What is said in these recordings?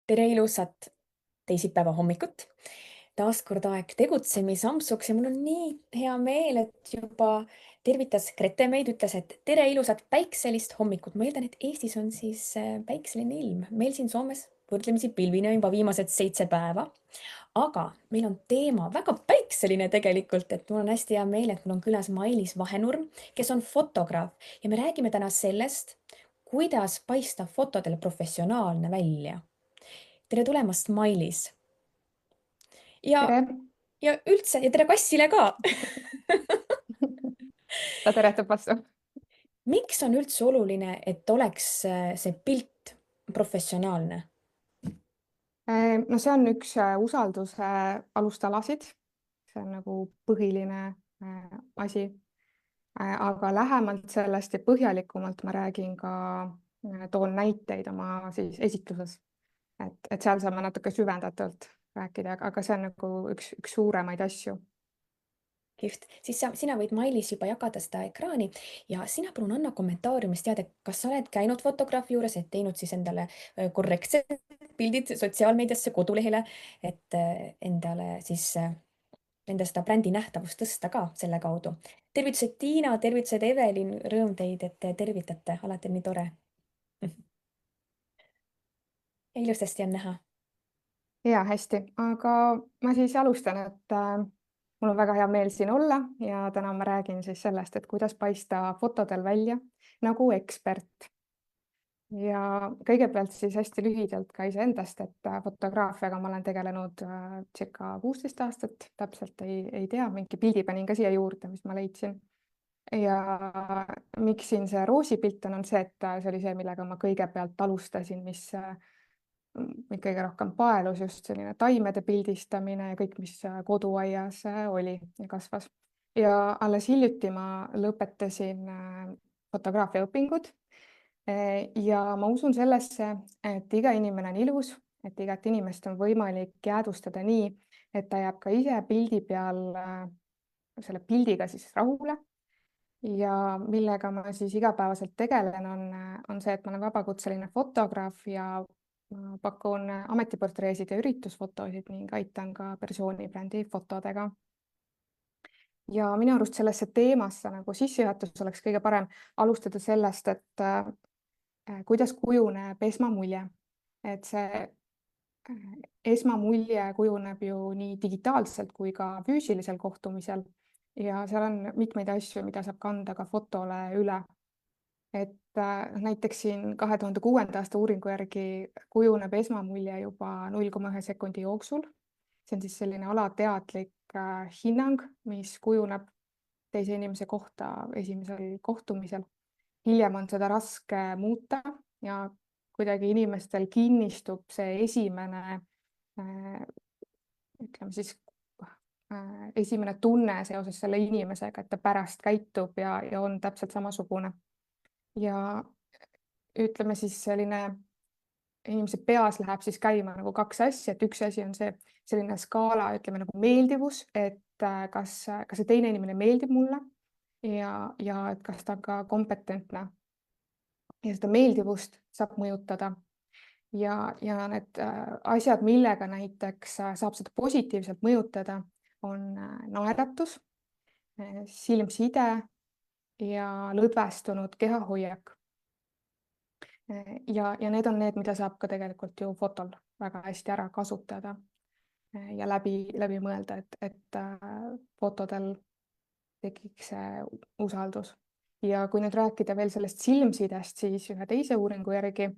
Tere ilusat teisipäeva hommikut. Taas kord aeg tegutsemisampsuks ja mul on nii hea meel, et juba tervitas Grete meid, ütles, et tere ilusat päikselist hommikut. Ma eeldan, et Eestis on siis päikseline ilm. Meil siin Soomes võrdlemisi pilvine juba viimased 7 päeva. Aga meil on teema väga päikseline tegelikult, et mul on hästi hea meel, et mul on külas Mailis Vahenurm, kes on fotograaf ja me räägime täna sellest, kuidas paista fotodel professionaalne välja. Tere tulemast, Mailis. Ja, Tere! ja üldse, ja tere kassile ka. Ta teretab vastu. Miks on üldse oluline, et oleks see pilt professionaalne? No see on üks usalduse alustalasid. See on nagu põhiline asi. Aga lähemalt sellest ja põhjalikumalt ma räägin ka, toon näiteid oma siis esitluses. Et seal saame natuke süvendatult rääkida, aga see on nagu üks suuremaid asju. Kihvt. Siis sina võid Mailis juba jagada seda ekraani ja sina palun anna kommentaariumis teada, kas sa oled käinud fotograafi juures, et teinud siis endale korrektsed pildid sotsiaalmeediasse, kodulehele, et endale siis enda seda brändi nähtavust tõsta ka selle kaudu. Tervitused Tiina, tervitused Evelin, rõõm teid, et te tervitate, alati on nii tore. Ja ilusasti on näha. Ja hästi, aga ma siis alustan, et mul on väga hea meel siin olla ja täna ma räägin siis sellest, et kuidas paista fotodel välja nagu ekspert. Ja kõigepealt siis hästi lühidalt ka iseendast, et fotograafiaga ma olen tegelenud circa 16 aastat, täpselt ei tea, mingi pildi panin ka siia juurde, mis ma leidsin. Ja miks siin see roosipilt on see, et see oli see, millega ma kõigepealt alustasin, mis mind kõige rohkem paelus, just selline taimede pildistamine ja kõik, mis koduaias oli ja kasvas. Ja alles hiljuti ma lõpetasin fotograafiaõpingud. Ja ma usun sellesse, et iga inimene on ilus, et igat inimest on võimalik jäädvustada nii, et ta jääb ka ise pildi peal selle pildiga siis rahule. Ja millega ma siis igapäevaselt tegelen, on see, et ma olen vabakutseline fotograaf ja ma pakun ametiportreesid ja üritusfotosid ning aitan ka persoonibrändi fotodega. Ja minu arust sellesse teemasse nagu sissejuhatus oleks kõige parem alustada sellest, et kuidas kujuneb esmamulje. Et see esmamulje kujuneb ju nii digitaalselt kui ka füüsilisel kohtumisel ja seal on mitmeid asju, mida saab kanda ka fotole üle. Et näiteks siin 2006. aasta uuringu järgi kujuneb esmamulje juba 0,1 sekundi jooksul. See on siis selline alateadlik hinnang, mis kujuneb teise inimese kohta esimesel kohtumisel. Hiljem on seda raske muuta ja kuidagi inimestel kinnistub see esimene, ütleme siis, esimene tunne seoses selle inimesega, et ta pärast käitub ja on täpselt samasugune. Ja ütleme siis selline inimese peas läheb siis käima nagu 2 asja, et üks asi on see selline skaala, ütleme nagu meeldivus, et kas see teine inimene meeldib mulle ja et kas ta on ka kompetentne. Ja seda meeldivust saab mõjutada ja need asjad, millega näiteks saab seda positiivselt mõjutada, on naeratus, silmside ja lõdvestunud kehahoiak. Ja need on need, mida saab ka tegelikult ju fotol väga hästi ära kasutada ja läbi mõelda, et fotodel tekiks see usaldus. Ja kui nüüd rääkida veel sellest silmsidest, siis ühe teise uuringu järgi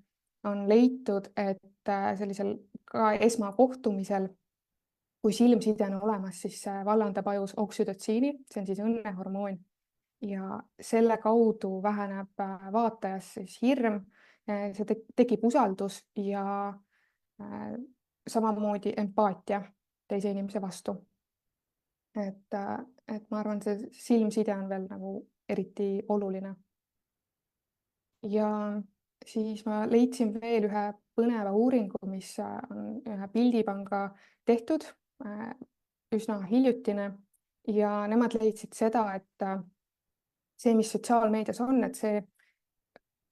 on leitud, et sellisel ka esmakohtumisel, kui silmside on olemas, siis vallandab ajus oksüdotsiini, see on siis õnnehormoon. Ja selle kaudu väheneb vaatajas siis hirm, see tekib usaldus ja samamoodi empaatia teise inimese vastu. Et ma arvan, see silmside on veel nagu eriti oluline. Ja siis ma leidsin veel ühe põneva uuringu, mis on ühe pildipanga tehtud, üsna hiljutine ja nemad leidsid seda, et see, mis sotsiaalmeedias on, et see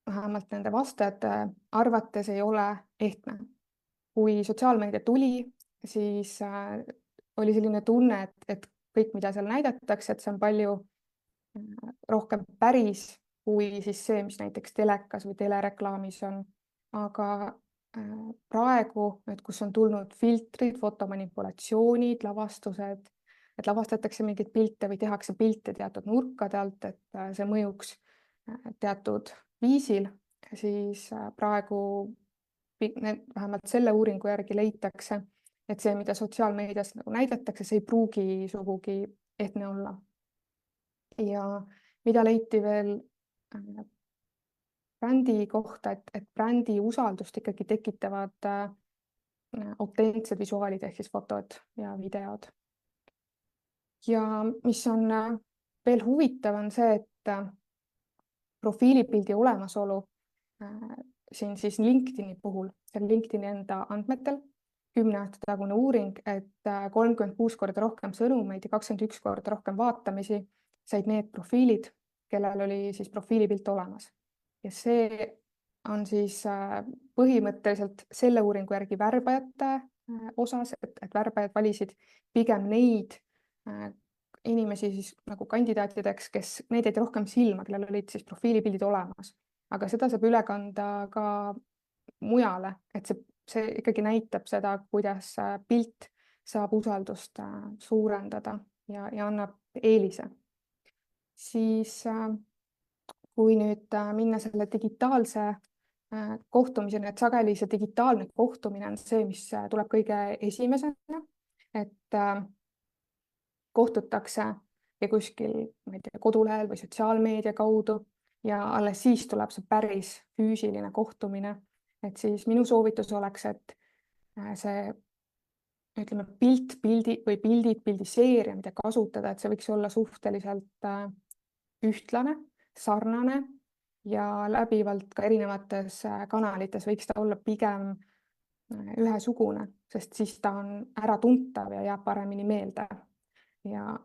vähemalt nende vastajate arvates ei ole ehtne. kui sotsiaalmeedia tuli, siis oli selline tunne, et kõik, mida seal näidatakse, et see on palju rohkem päris kui siis see, mis näiteks telekas või telereklaamis on. Aga praegu, nüüd, kus on tulnud filtrid, fotomanipulatsioonid, lavastused, et lavastatakse mingeid pilte või tehakse pilte teatud nurkade alt, et see mõjuks teatud viisil, siis praegu vähemalt selle uuringu järgi leitakse, et see, mida sotsiaalmeedias nagu näidatakse, see ei pruugi sugugi ehtne olla. Ja mida leiti veel brändi kohta, et brändi usaldust ikkagi tekitavad autentsed visuaalid ehk siis fotod ja videod. Ja mis on veel huvitav, on see, et profiilipildi olemasolu siin siis LinkedIni puhul, see on LinkedIni enda andmetel 10 aasta tagune uuring, et 36 korda rohkem sõnumeid ja 21 korda rohkem vaatamisi said need profiilid, kellel oli siis profiilipilt olemas. Ja see on siis põhimõtteliselt selle uuringu järgi värbajate osas, et värbajad valisid pigem neid inimesi siis nagu kandidaatideks, kes neid jäid rohkem silma, kellel olid siis profiilipildid olemas. Aga seda saab üle kanda ka mujale, et see ikkagi näitab seda, kuidas pilt saab usaldust suurendada ja annab eelise. Siis kui nüüd minna selle digitaalse kohtumiseni, et sageli see digitaalne kohtumine on see, mis tuleb kõige esimesena, et kohtutakse ja kuskil, ma ei tea, kodulehel või sotsiaalmeedia kaudu ja alles siis tuleb see päris füüsiline kohtumine. Et siis minu soovitus oleks, et see ütleme pildid, pildiseeria, mida kasutada, et see võiks olla suhteliselt ühtlane, sarnane ja läbivalt ka erinevates kanalites võiks ta olla pigem ühesugune, sest siis ta on äratuntav ja jääb paremini meelde. Ja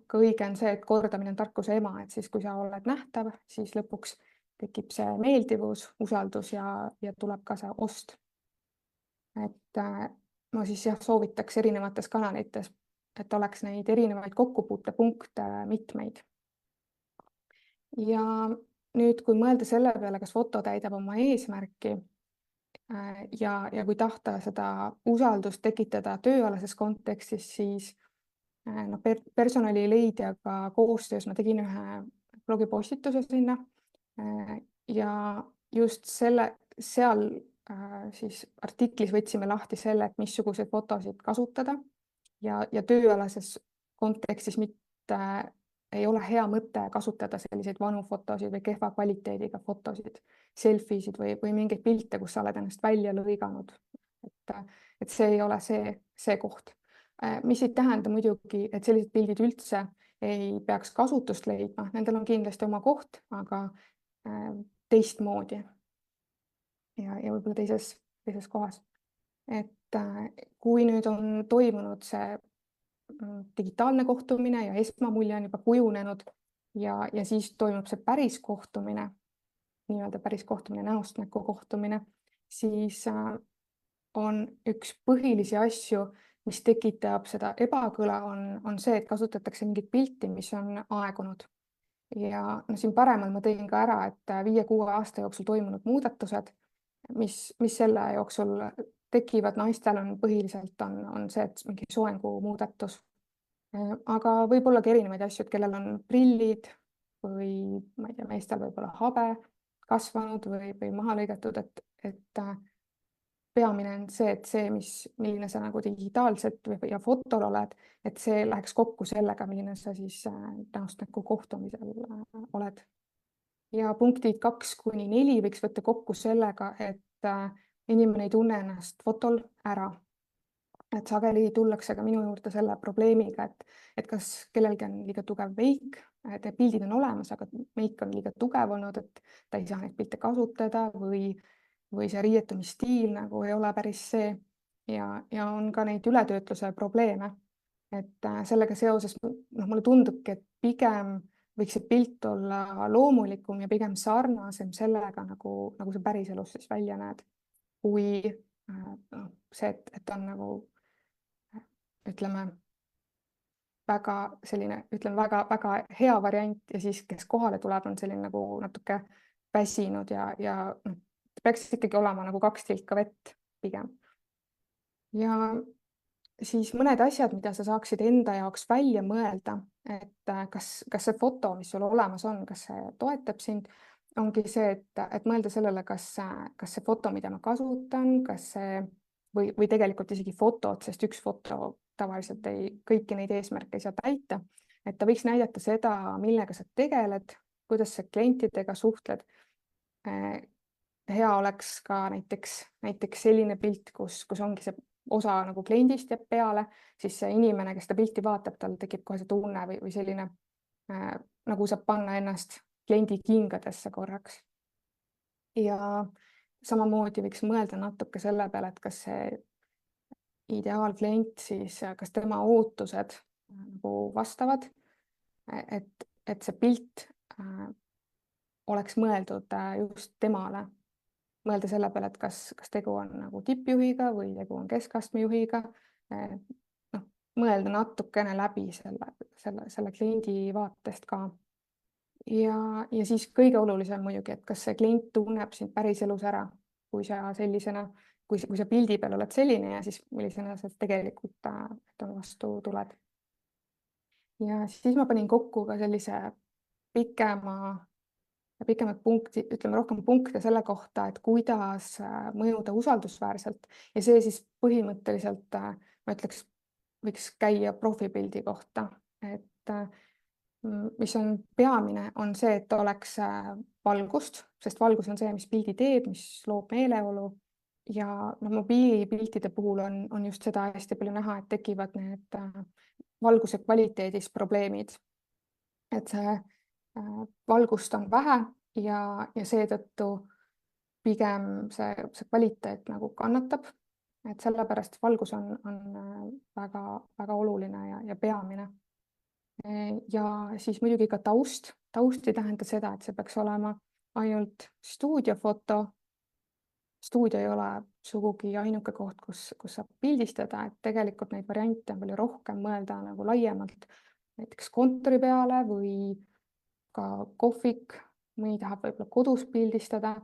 ka õige on see, et kordamine on tarkuse ema, et siis kui sa oled nähtav, siis lõpuks tekib see meeldivus, usaldus ja tuleb ka see ost. Et ma siis soovitaks erinevates kanalites, et oleks neid erinevaid kokkupuutepunkte mitmeid. Ja nüüd, kui mõelda selle peale, kas foto täidab oma eesmärki ja kui tahta seda usaldust tekitada tööalases kontekstis, siis personali leidjaga koostöös ma tegin ühe blogipostituse sinna ja just seal siis artiklis võtsime lahti selle, et missuguseid fotosid kasutada ja tööalases kontekstis mitte ei ole hea mõte kasutada selliseid vanu fotosid või kehva kvaliteediga fotosid, selfiesid või mingeid pilte, kus sa oled ennast välja lõiganud. Et see ei ole see koht. Mis ei tähenda muidugi, et sellised pildid üldse ei peaks kasutust leidma, nendel on kindlasti oma koht, aga teistmoodi ja võib-olla teises kohas. Et kui nüüd on toimunud see digitaalne kohtumine ja esmamulje on juba kujunenud ja siis toimub see päris kohtumine, nii-öelda päris kohtumine, näost näkku kohtumine, siis on üks põhilisi asju, mis tekitab seda ebakõla, on see, et kasutatakse mingit pilti, mis on aegunud. Ja siin paremal ma tõin ka ära, et 5-6 aasta jooksul toimunud muudatused, mis selle jooksul tekivad naistel on põhiliselt on see, et mingi soengu muudatus. Aga võib-olla ka erinevaid asju, et kellel on prillid või ma ei tea, meestel võib-olla habe kasvanud või maha lõigatud, et peamine on see, et milline sa nagu digitaalselt ja fotol oled, et see läheks kokku sellega, milline sa siis näost näkku kohtumisel oled. Ja punktid 2-4 võiks võtta kokku sellega, et inimene ei tunne ennast fotol ära. Et sageli tullakse ka minu juurde selle probleemiga, et kas kellelgi on liiga tugev meik, et pildid on olemas, aga meik on liiga tugev olnud, et ta ei saa neid pilte kasutada või see riietumisstiil nagu ei ole päris see ja on ka neid ületöötluse probleeme. Et sellega seoses mulle tundubki, et pigem võiks see pilt olla loomulikum ja pigem sarnasem sellega, nagu sa päriselus siis välja näed, kui see, et on nagu ütleme väga selline, ütleme väga hea variant ja siis, kes kohale tuleb, on selline nagu natuke väsinud ja peaks ikkagi olema nagu 2 tilka vett pigem. Ja siis mõned asjad, mida sa saaksid enda jaoks välja mõelda, et kas see foto, mis sul olemas on, kas see toetab sind, ongi see, et mõelda sellele, kas see foto, mida ma kasutan, kas see või tegelikult isegi fotod, sest üks foto tavaliselt kõiki neid eesmärke ei saa täita, et ta võiks näidata seda, millega sa tegeled, kuidas sa klientidega suhtled. Hea oleks ka näiteks selline pilt, kus ongi see osa nagu kliendist jääb peale, siis see inimene, kes seda pilti vaatab, tal tekib kohe see tunne või selline nagu saab panna ennast kliendi kingadesse korraks. Ja samamoodi võiks mõelda natuke selle peale, et kas see ideaalklient siis, kas tema ootused nagu vastavad, et see pilt oleks mõeldud just temale. Mõelda selle peale, et kas tegu on nagu tippjuhiga või tegu on keskastme juhiga. Mõelda natukene läbi selle kliendi vaatest ka. Ja siis kõige olulisem muidugi, et kas see klient tunneb sind päriselus ära, kui sa sellisena, kui sa pildi peal oled selline ja siis millisena sa tegelikult vastu tuled. Ja siis ma panin kokku ka sellise pikemad punkti, ütleme rohkem punkte selle kohta, et kuidas mõjuda usaldusväärselt ja see siis põhimõtteliselt, ma ütleks, võiks käia profipildi kohta, et mis on peamine, on see, et oleks valgust, sest valgus on see, mis pildi teeb, mis loob meeleolu ja mobiilipiltide puhul on just seda hästi palju näha, et tekivad need valguse kvaliteedis probleemid. Et see valgust on vähe ja seetõttu pigem see kvaliteet nagu kannatab, et sellepärast valgus on väga oluline ja peamine. Ja siis muidugi ka taust. Taust ei tähenda seda, et see peaks olema ainult stuudiofoto. Stuudio ei ole sugugi ainuke koht, kus saab pildistada, et tegelikult neid variante on palju rohkem, mõelda nagu laiemalt, näiteks kontori peale või ka kohvik, mõni tahab võib-olla kodus pildistada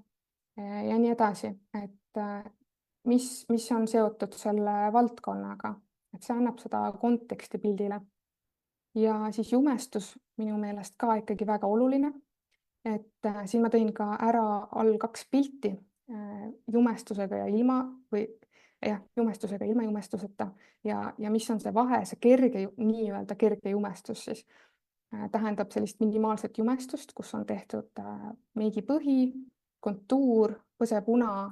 ja nii edasi, et mis on seotud selle valdkonnaga, et see annab seda konteksti pildile. Ja siis jumestus minu meelest ka ikkagi väga oluline, et siin ma tõin ka ära all 2 pilti jumestusega ja ilma või jah, jumestusega ilma jumestuseta ja mis on see vahe, see nii-öelda kerge jumestus siis tähendab sellist minimaalset jumestust, kus on tehtud meigipõhi, kontuur, põsepuna,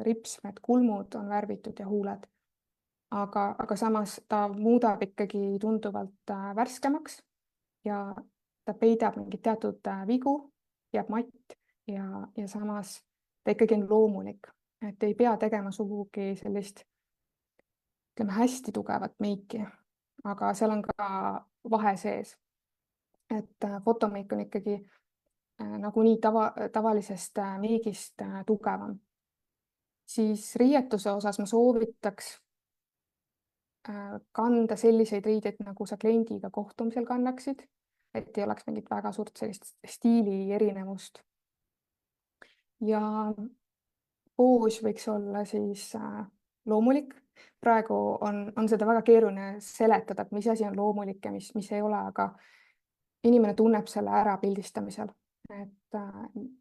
ripsmed, kulmud on värvitud ja huuled. Aga samas ta muudab ikkagi tunduvalt värskemaks ja ta peidab mingid teatud vigu, jääb matt ja samas ta ikkagi on loomulik, et ei pea tegema sugugi sellist, ütleme, hästi tugevat meiki, aga seal on ka vahe sees. Et fotomeik on ikkagi nagunii tavalisest meigist tugevam. Siis riietuse osas ma soovitaks kanda selliseid riideid, nagu sa kliendiga kohtumisel kannaksid, et ei oleks mingit väga suurt sellist stiili erinevust. Ja poos võiks olla siis loomulik. Praegu on seda väga keeruline seletada, et mis asi on loomulik ja mis ei ole, aga inimene tunneb selle ära pildistamisel, et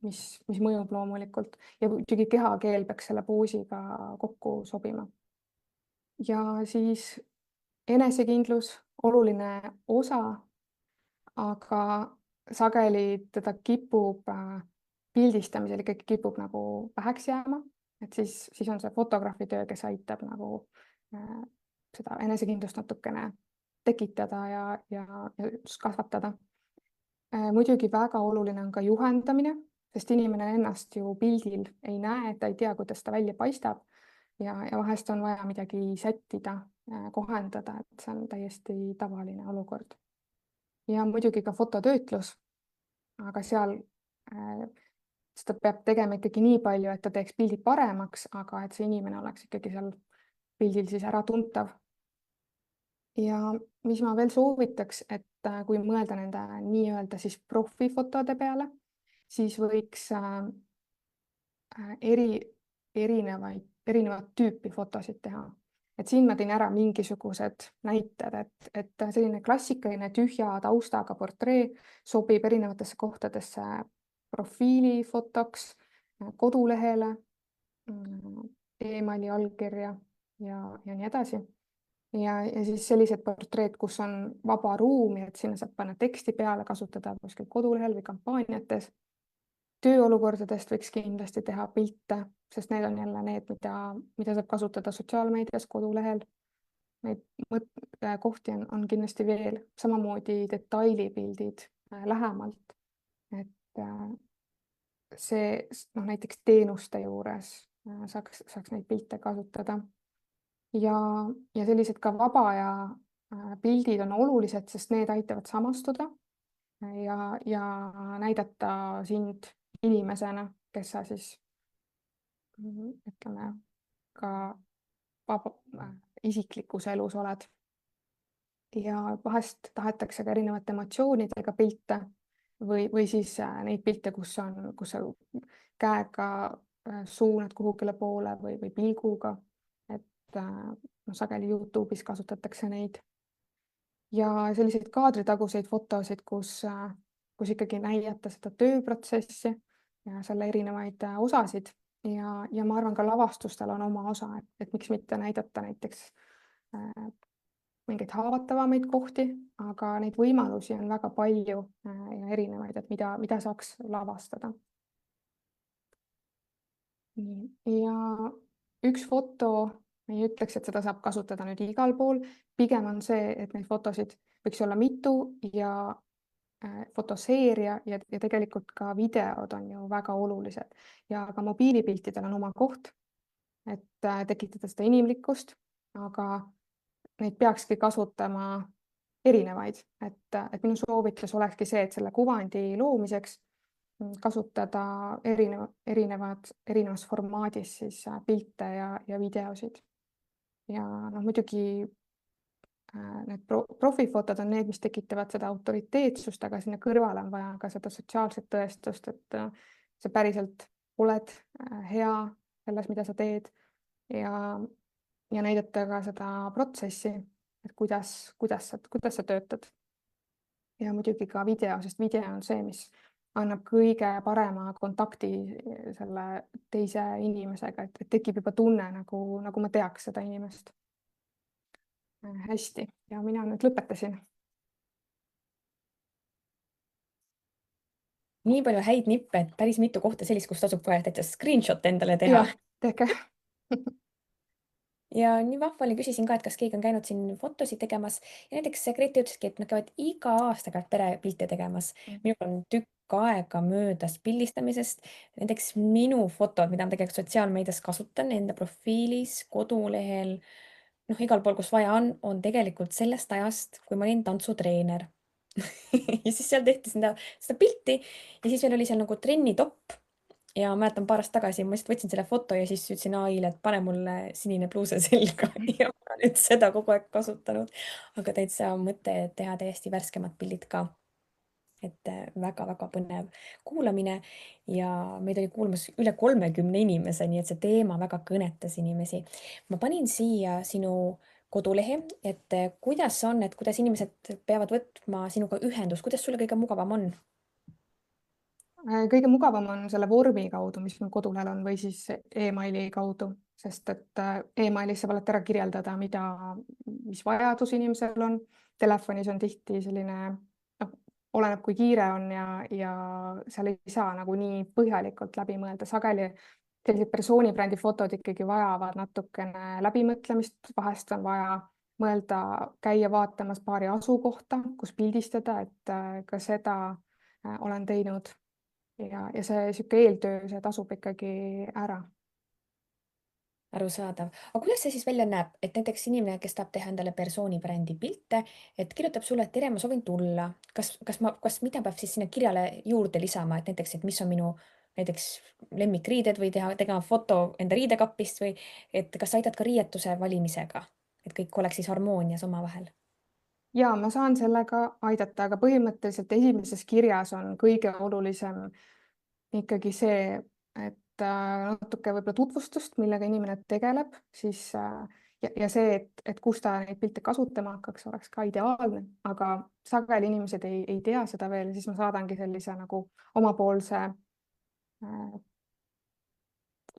mis mõjub loomulikult ja muidugi kehakeel peaks selle poosiga kokku sobima. Ja siis enesekindlus, oluline osa, aga sageli teda kipub pildistamisel ikkagi kipub nagu väheks jääma, et siis on see fotograafi töö, kes aitab nagu seda enesekindlust natukene tekitada ja kasvatada. Muidugi väga oluline on ka juhendamine, sest inimene ennast ju pildil ei näe, ta ei tea, kuidas ta välja paistab ja vahest on vaja midagi sättida, kohendada, et see on täiesti tavaline olukord. Ja muidugi ka fototöötlus, aga seal seda peab tegema ikkagi nii palju, et ta teeks pildi paremaks, aga et see inimene oleks ikkagi seal pildil siis äratuntav. Ja mis ma veel soovitaks, et kui mõelda nende nii-öelda siis profifotode peale, siis võiks erinevat tüüpi fotosid teha. Et siin ma tõin ära mingisugused näited, et selline klassikaline tühja taustaga portree sobib erinevatesse kohtadesse profiilifotoks, kodulehele, emaili allkirja ja nii edasi. Ja siis sellised portreed, kus on vaba ruumi, et sinna saab panna teksti peale, kasutada kuskil kodulehel või kampaaniates. Tööolukordadest võiks kindlasti teha pilte, sest need on jälle need, mida saab kasutada sotsiaalmeedias, kodulehel. Neid kohti on kindlasti veel, samamoodi detailipildid lähemalt. Et see näiteks teenuste juures saaks neid pilte kasutada. Ja sellised ka vaba ja pildid on olulised, sest need aitavad samastuda ja näidata sind inimesena, kes sa siis ütleme ka isiklikus elus oled. Ja vahest tahetakse ka erinevate emotsioonidega pilte või siis neid pilte, kus sa käega suunad kuhugile poole või pilguga. Et sageli Youtube'is kasutatakse neid. Ja selliseid kaadritaguseid fotosid, kus ikkagi näidata seda tööprotsessi ja selle erinevaid osasid. Ja ma arvan, ka lavastustel on oma osa, et miks mitte näidata näiteks mingeid haavatavamaid kohti, aga neid võimalusi on väga palju ja erinevaid, et mida saaks lavastada. Ja üks foto, ma ei ütleks, et seda saab kasutada nüüd igal pool, pigem on see, et neid fotosid võiks olla mitu ja fotoseeria ja tegelikult ka videod on ju väga olulised ja ka mobiilipiltidel on oma koht, et tekitada seda inimlikkust, aga neid peakski kasutama erinevaid, et minu soovitus olekski see, et selle kuvandi loomiseks kasutada erinevas formaadis siis pilte ja videosid. Ja muidugi need profifotod on need, mis tekitavad seda autoriteetsust, aga sinna kõrvale on vaja ka seda sotsiaalset tõestust, et sa päriselt oled hea selles, mida sa teed ja näidata ka seda protsessi, et kuidas sa töötad. Ja muidugi ka video, sest video on see, mis annab kõige parema kontakti selle teise inimesega, et tekib juba tunne, nagu ma teaks seda inimest hästi ja mina nüüd lõpetasin. nii palju häid nippe, et päris mitu kohta sellist, kus tasub kohe täitsa screenshot endale teha. Jah, tehke. Ja nii vahva oli, küsisin ka, et kas keegi on käinud siin fotosid tegemas ja näiteks Grete ütleski, et nad käivad iga aastaga perepilte tegemas. Minul on tükk aega möödas pildistamisest. Näiteks minu fotod, mida ma tegelikult sotsiaalmeedias kasutan enda profiilis, kodulehel, igal pool, kus vaja on tegelikult sellest ajast, kui ma olin tantsutreener. ja siis seal tehti seda pilti ja siis veel oli seal nagu trennitopp. Ja mäletan paar aastat tagasi, ma lihtsalt võtsin selle foto ja siis ütlesin AI-le, et pane mulle sinine pluuse selga ja ma olen nüüd seda kogu aeg kasutanud. Aga täitsa mõte teha täiesti värskemad pildid ka. Et väga-väga põnev kuulamine ja meid oli kuulmas üle 30 inimese, nii et see teema väga kõnetas inimesi. Ma panin siia sinu kodulehe, et kuidas see on, et kuidas inimesed peavad võtma sinuga ühendust, kuidas sulle kõige mugavam on? Kõige mugavam on selle vormi kaudu, mis mul kodulehel on, või siis emaili kaudu, sest et emailis saab alati ära kirjeldada, mis vajadus inimesel on. Telefonis on tihti selline, oleneb, kui kiire on ja seal ei saa nagu nii põhjalikult läbi mõelda. Sageli sellised persoonibrändi fotod ikkagi vajavad natukene läbimõtlemist, vahest on vaja mõelda, käia vaatamas paari asukohta, kus pildistada, et ka seda olen teinud. Ja see sihuke eeltöö, see tasub ikkagi ära. Arusaadav. Aga kuidas see siis välja näeb, et näiteks inimene, kes tahab teha endale persoonibrändi pilte, et kirjutab sulle, et tere, ma soovin tulla. Kas mida peab siis sinna kirjale juurde lisama, et näiteks, et mis on minu näiteks lemmikriided või teha foto enda riidekapist või et kas sa aitad ka riietuse valimisega, et kõik oleks siis harmoonias omavahel? Ja ma saan sellega aidata, aga põhimõtteliselt esimeses kirjas on kõige olulisem ikkagi see, et natuke võib-olla tutvustust, millega inimene tegeleb, siis ja see, et kus ta neid pilte kasutama hakkaks, oleks ka ideaalne, aga sageli inimesed ei tea seda veel, siis ma saadangi sellise nagu omapoolse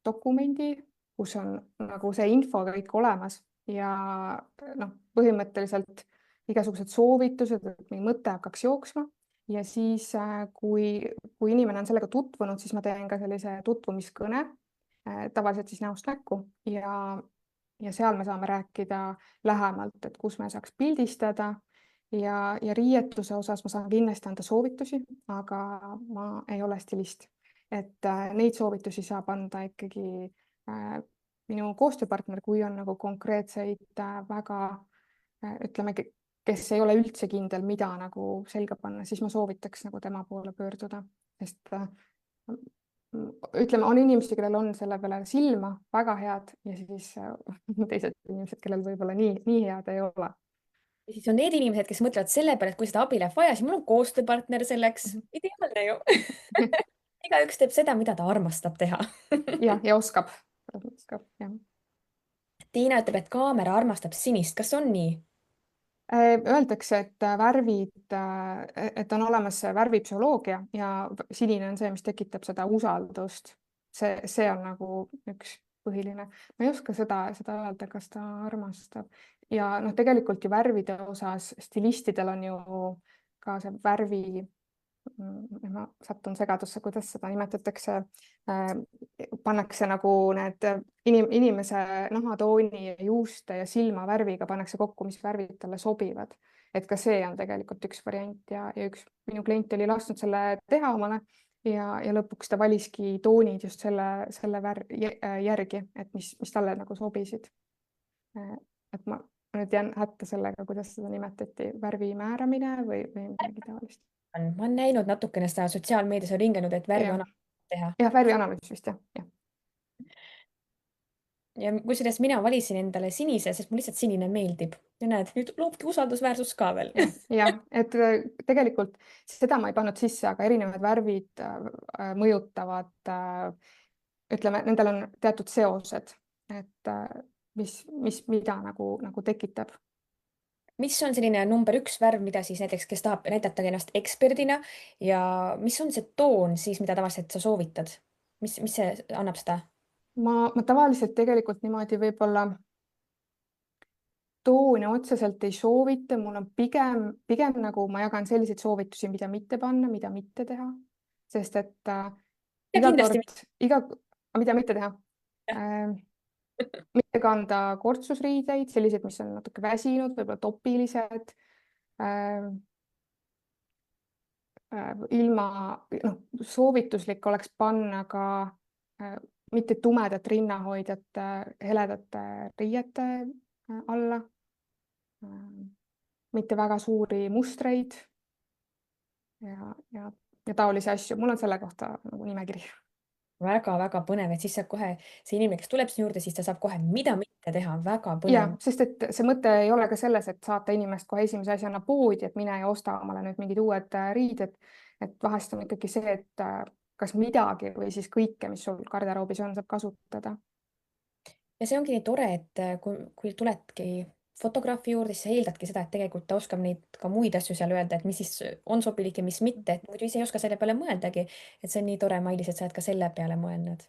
dokumendi, kus on nagu see info kõik olemas ja noh, põhimõtteliselt igasugused soovitused, et meie mõte hakkaks jooksma ja siis, kui inimene on sellega tutvunud, siis ma teen ka sellise tutvumiskõne, tavaliselt siis näost näkku ja seal me saame rääkida lähemalt, et kus me saaks pildistada ja riietuse osas ma saan kindlasti anda soovitusi, aga ma ei ole stilist, et neid soovitusi saab anda ikkagi minu koostööpartner, kui on nagu konkreetseid väga ütleme, kes ei ole üldse kindel, mida nagu selga panna, siis ma soovitaks nagu tema poole pöörduda, sest ütleme, on inimesi, kellel on selle peale silma väga head ja siis teised inimesed, kellel võib-olla nii head ei ole. Ja siis on need inimesed, kes mõtlevad selle peale, et kui seda abi läheb vaja, siis mul on koostööpartner selleks. Ideaalne ju. Igaüks teeb seda, mida ta armastab teha. ja oskab, jah. Tiina ütleb, et kaamera armastab sinist. kas on nii? Öeldakse, et värvid, et on olemas see värvipsühholoogia ja sinine on see, mis tekitab seda usaldust. See on nagu üks põhiline. Ma ei oska seda öelda, kas ta armastab. Ja noh, tegelikult ju värvide osas stilistidel on ju ka see värvi, ma sattun segadusse, kuidas seda nimetatakse, pannakse nagu need inimese nahatooni ja juuste ja silmavärviga pannakse kokku, mis värvid talle sobivad. Et ka see on tegelikult üks variant ja üks minu klient oli lasknud selle teha omale ja lõpuks ta valiski toonid just selle järgi, et mis talle nagu sobisid. Et ma nüüd jään hätta sellega, kuidas seda nimetati, värvi määramine või midagi taolist. Ma olen näinud natukene seda sotsiaalmeedias on ringelnud, et värvianalüüsi teha. jah, värvianalüüs vist jah. Ja kusjuures mina valisin endale sinise, sest mulle lihtsalt sinine meeldib. Ja näed, nüüd loobki usaldusväärsus ka veel. jah, et tegelikult seda ma ei pannud sisse, aga erinevad värvid mõjutavad, ütleme, nendel on teatud seosed, et mida nagu tekitab. Mis on selline number üks värv, mida siis näiteks, kes tahab näidata ennast eksperdina ja mis on see toon siis, mida tavaliselt sa soovitad? Mis see annab seda? Ma tavaliselt tegelikult niimoodi võib-olla toone otseselt ei soovita, mul on pigem nagu ma jagan selliseid soovitusi, mida mitte panna, mida mitte teha, sest et iga kord, mida mitte teha. Mitte kanda kortsusriideid, selliseid, mis on natuke väsinud, võib-olla topilised. Ilma, soovituslik oleks panna ka mitte tumedat rinnahoidjat heledate riiete alla. Mitte väga suuri mustreid ja taolisi asju. Mul on selle kohta nagu nimekiri. Väga-väga põnev, et siis saab kohe see inimene, kes tuleb sinu juurde, siis ta saab kohe, mida mitte teha. Väga Ja, põnev. sest et see mõte ei ole ka selles, et saata inimest kohe esimese asjana poodi, et mine ja osta omale nüüd mingid uued riided. Et vahest on ikkagi see, et kas midagi või siis kõike, mis sul garderoobis on, saab kasutada. Ja see ongi nii tore, et kui tuledki fotograafi juurde, siis sa eeldadki seda, et tegelikult ta oskab neid ka muid asju seal öelda, et mis siis on sobilik ja mis mitte, et muidu ise ei oska selle peale mõeldagi. Et see on nii tore, Mailis, et sa oled ka selle peale mõelnud.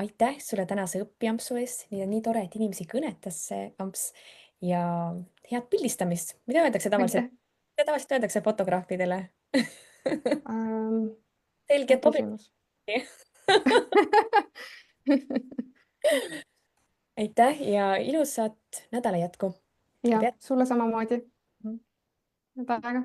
Aitäh sulle tänase õpiampsu eest, nii tore, et inimesi kõnetas see amps ja head pildistamist. Mida öeldakse tavaliselt? Mida tavaliselt öeldakse fotograafidele? Selge, et küsimus. Aitäh ja ilusat nädala jätku. Ja sulle samamoodi. Head aega.